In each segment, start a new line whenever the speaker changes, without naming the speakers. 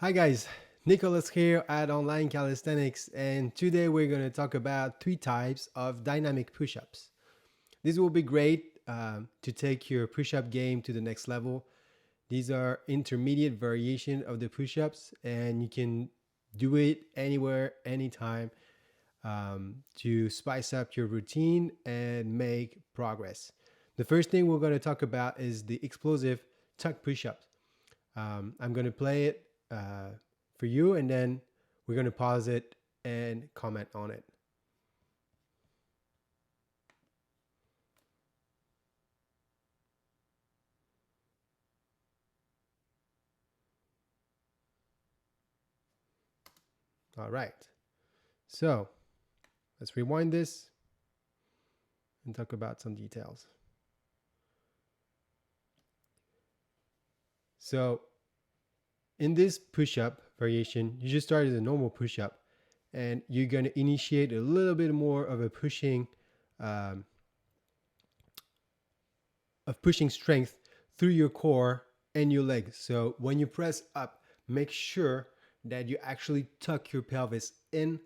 Hi guys, Nicholas here at Online Calisthenics, and today we're going to talk about three types of dynamic push-ups. This will be great to take your push-up game to the next level. These are intermediate variation of the push-ups, and you can do it anywhere, anytime to spice up your routine and make progress. The first thing we're going to talk about is the explosive tuck push-ups. I'm going to play it for you, and then we're going to pause it and comment on it. All right. So let's rewind this and talk about some details. So in this push-up variation, you just start as a normal push-up, and you're going to initiate a little bit more of a um, pushing strength through your core and your legs. So when you press up, make sure that you actually tuck your pelvis in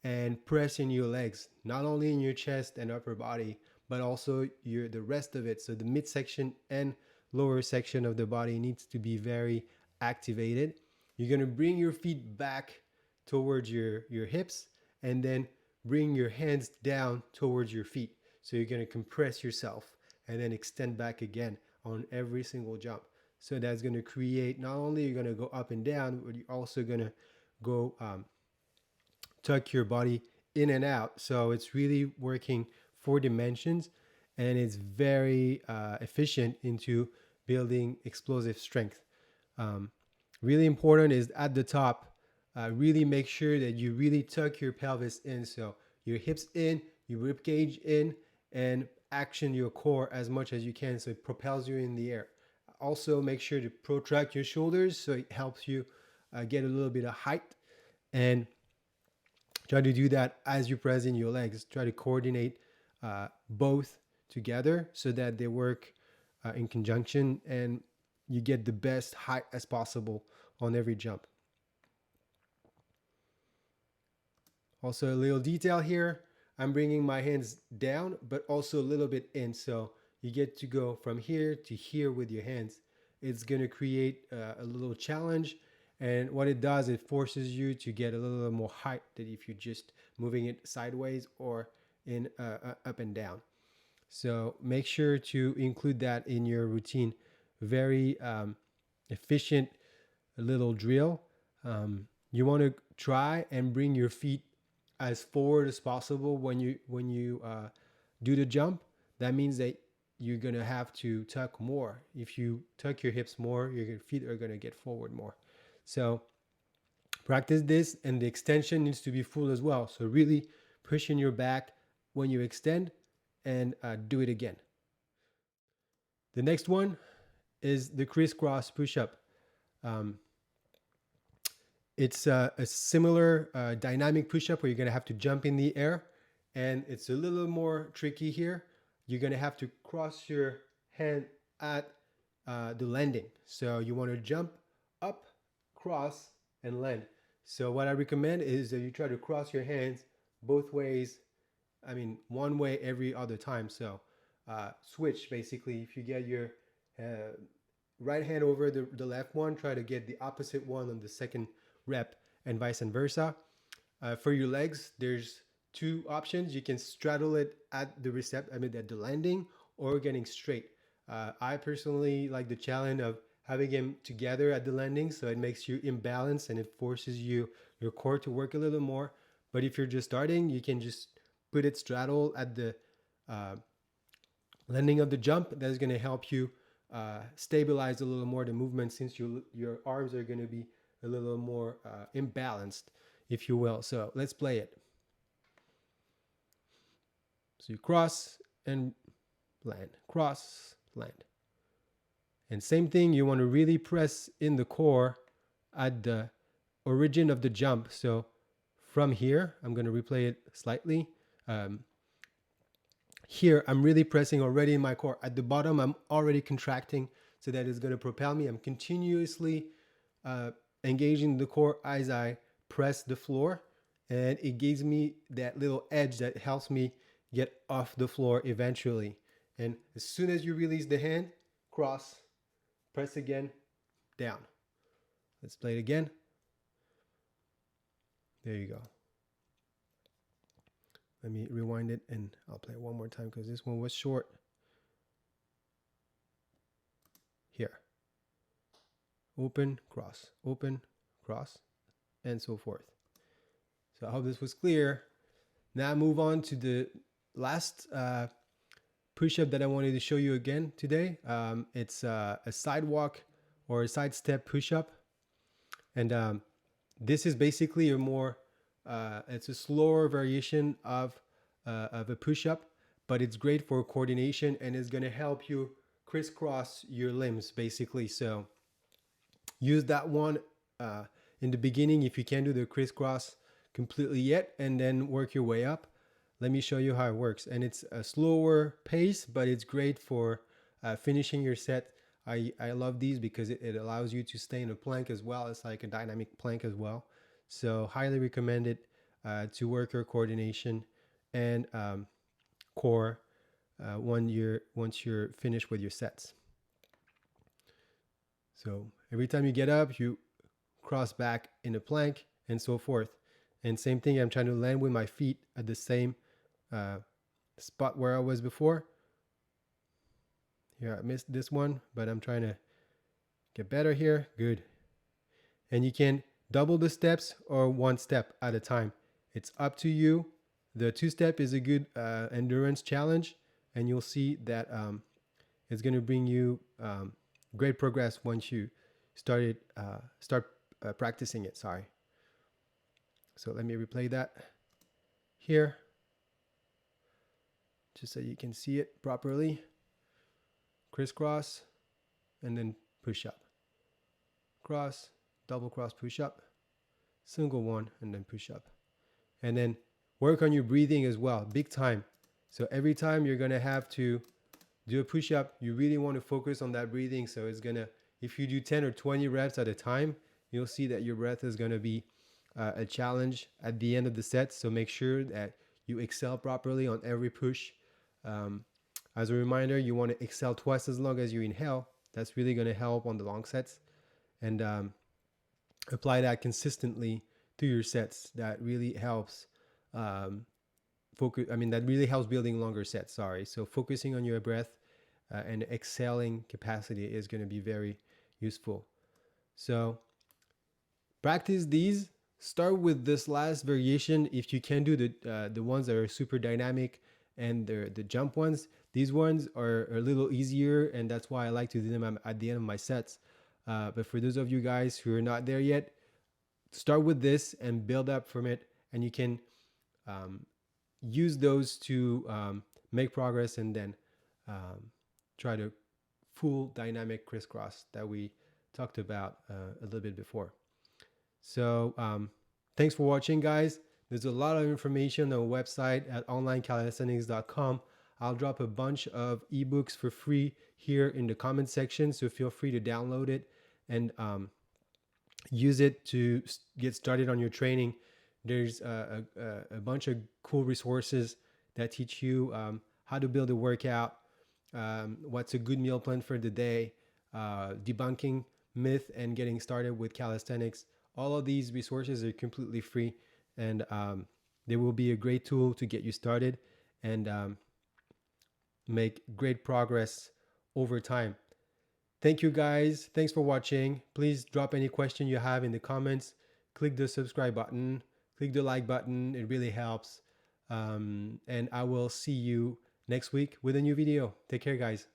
and press in your legs, not only in your chest and upper body, but also the rest of it. So the midsection and lower section of the body needs to be very activated. You're going to bring your feet back towards your hips, and then bring your hands down towards your feet. So you're going to compress yourself and then extend back again on every single jump. So that's going to create, not only you're going to go up and down, but you're also going to go tuck your body in and out. So it's really working 4 dimensions, and it's very efficient into building explosive strength. Really important is at the top, really make sure that you really tuck your pelvis in. So your hips in, your rib cage in, and action your core as much as you can so it propels you in the air. Also, make sure to protract your shoulders so it helps you get a little bit of height, and try to do that as you press in your legs. Try to coordinate both together so that they work in conjunction and you get the best height as possible on every jump. Also, a little detail here, I'm bringing my hands down, but also a little bit in. So you get to go from here to here with your hands. It's going to create a little challenge. And what it does, it forces you to get a little more height than if you're just moving it sideways or in up and down. So make sure to include that in your routine. Very efficient little drill. You want to try and bring your feet as forward as possible when you do the jump. That means that you're gonna have to tuck more. If you tuck your hips more, your feet are gonna get forward more. So practice this, and the extension needs to be full as well. So really push in your back when you extend, and do it again. The next one is the crisscross push-up. Um, it's a similar dynamic push-up where you're going to have to jump in the air, and it's a little more tricky here. You're going to have to cross your hand at the landing. So you want to jump up, cross, and land. So what I recommend is that you try to cross your hands both ways. I mean, one way every other time. So switch basically. If you get your right hand over the left one, try to get the opposite one on the second rep, and vice versa. For your legs, there's two options. You can straddle it at the landing, or getting straight. I personally like the challenge of having them together at the landing, so it makes you imbalanced and it forces your core to work a little more. But if you're just starting, you can just put it straddle at the uh, landing of the jump. That's going to help you stabilize a little more the movement, since your arms are going to be a little more imbalanced, if you will. So let's play it. So you cross and land, cross, land. And same thing, you want to really press in the core at the origin of the jump. So from here, I'm going to replay it slightly. Here, I'm really pressing already in my core. At the bottom, I'm already contracting, so that is going to propel me. I'm continuously engaging the core as I press the floor, and it gives me that little edge that helps me get off the floor eventually. And as soon as you release the hand, cross, press again, down. Let's play it again. There you go. Let me rewind it and I'll play it one more time because this one was short. Here. Open, cross, and so forth. So I hope this was clear. Now move on to the last push-up that I wanted to show you again today. It's a sidewalk or a side step push-up. And this is basically a more, it's a slower variation of a push-up, but it's great for coordination and it's gonna help you crisscross your limbs basically. So use that one in the beginning if you can't do the crisscross completely yet, and then work your way up. Let me show you how it works. And it's a slower pace, but it's great for finishing your set. I love these because it allows you to stay in a plank as well. It's like a dynamic plank as well. So highly recommend it to work your coordination and core once you're finished with your sets. So every time you get up, you cross back in a plank and so forth. And same thing, I'm trying to land with my feet at the same spot where I was before. Here, I missed this one, but I'm trying to get better here. Good. And you can double the steps or one step at a time. It's up to you. The 2-step is a good endurance challenge, and you'll see that it's going to bring you great progress once you start practicing it. Sorry. So let me replay that here, just so you can see it properly. Crisscross, and then push up. Cross, double cross, push up, single one, and then push up. And then work on your breathing as well, big time. So every time you're gonna have to do a push up, you really want to focus on that breathing. So it's gonna, if you do 10 or 20 reps at a time, you'll see that your breath is gonna be a challenge at the end of the set. So make sure that you exhale properly on every push. As a reminder, you want to exhale twice as long as you inhale. That's really going to help on the long sets. And apply that consistently to your sets. That really helps that really helps building longer sets. Sorry. So focusing on your breath and exhaling capacity is going to be very useful. So practice these. Start with this last variation. If you can do the ones that are super dynamic and the jump ones, these ones are a little easier, and that's why I like to do them at the end of my sets. But for those of you guys who are not there yet, start with this and build up from it, and you can use those to make progress, and then try to full dynamic crisscross that we talked about a little bit before. So thanks for watching, guys. There's a lot of information on the website at onlinecalisthenics.com. I'll drop a bunch of ebooks for free here in the comment section, so feel free to download it and use it to get started on your training. There's a bunch of cool resources that teach you how to build a workout, what's a good meal plan for the day, debunking myth and getting started with calisthenics. All of these resources are completely free, and they will be a great tool to get you started and make great progress over time. Thank you, guys. Thanks for watching. Please drop any question you have in the comments. Click the subscribe button. Click the like button. It really helps. And I will see you next week with a new video. Take care, guys.